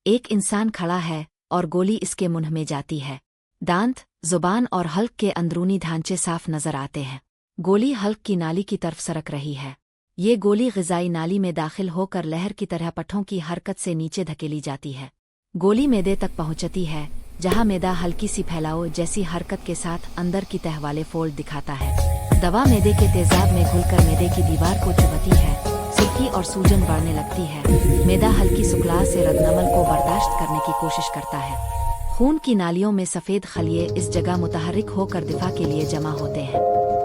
ایک انسان کھڑا ہے اور گولی اس کے منہ میں جاتی ہے۔ دانت، زبان اور حلق کے اندرونی ڈھانچے صاف نظر آتے ہیں۔ گولی حلق کی نالی کی طرف سرک رہی ہے۔ یہ گولی غذائی نالی میں داخل ہو کر لہر کی طرح پٹھوں کی حرکت سے نیچے دھکیلی جاتی ہے۔ گولی معدے تک پہنچتی ہے، جہاں معدہ ہلکی سی پھیلاؤ جیسی حرکت کے ساتھ اندر کی تہہ والے فولڈ دکھاتا ہے۔ دوا معدے کے تیزاب میں گھل کر معدے کی دیوار کو چبھتی ہے، سرخی اور سوجن بڑھنے لگتی ہے۔ معدہ ہلکی سکلا سے ردنمل کو برداشت کرنے کی کوشش کرتا ہے۔ خون کی نالیوں میں سفید خلیے اس جگہ متحرک ہو کر دفاع کے لیے جمع ہوتے ہیں۔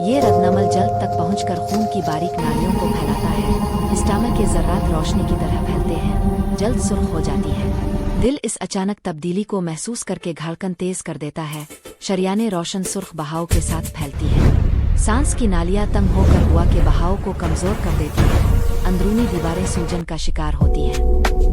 یہ ردنمل جلد تک پہنچ کر خون کی باریک نالیوں کو پھیلاتا ہے۔ اسٹامک کے ذرات روشنی کی طرح پھیلتے ہیں، جلد سرخ ہو جاتی ہے۔ دل اس اچانک تبدیلی کو محسوس کر کے دھڑکن تیز کر دیتا ہے، شریانیں روشن سرخ بہاؤ کے ساتھ پھیلتی ہیں۔ سانس کی نالیاں تنگ ہو کر ہوا کے بہاؤ کو کمزور کر دیتی ہیں، اندرونی دیواریں سوجن کا شکار ہوتی ہیں۔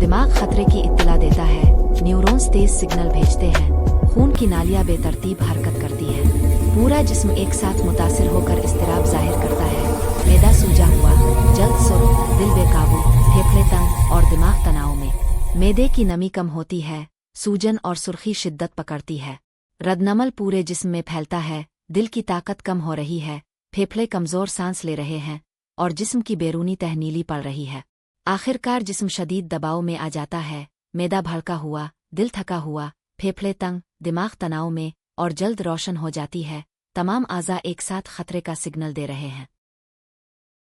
دماغ خطرے کی اطلاع دیتا ہے، نیورونز تیز سگنل بھیجتے ہیں، خون کی نالیاں بے ترتیب حرکت کرتی ہیں۔ پورا جسم ایک ساتھ متاثر ہو کر اضطراب ظاہر کرتا ہے۔ معدہ سوجا ہوا، جلد سرخ، دل بے قابو، پھیپھڑے تنگ اور دماغ تناؤ میں۔ معدے کی نمی کم ہوتی ہے، سوجن اور سرخی شدت پکڑتی ہے۔ ردنمل پورے جسم میں پھیلتا ہے، دل کی طاقت کم ہو رہی ہے، پھیپھڑے کمزور سانس لے رہے ہیں اور جسم کی بیرونی تہہ نیلی پڑ رہی ہے۔ آخرکار جسم شدید دباؤ میں آ جاتا ہے، معدہ بھڑکا ہوا، دل تھکا ہوا، پھیپھڑے تنگ، دماغ تناؤ میں اور جلد روشن ہو جاتی ہے۔ تمام اعضاء ایک ساتھ خطرے کا سگنل دے رہے ہیں۔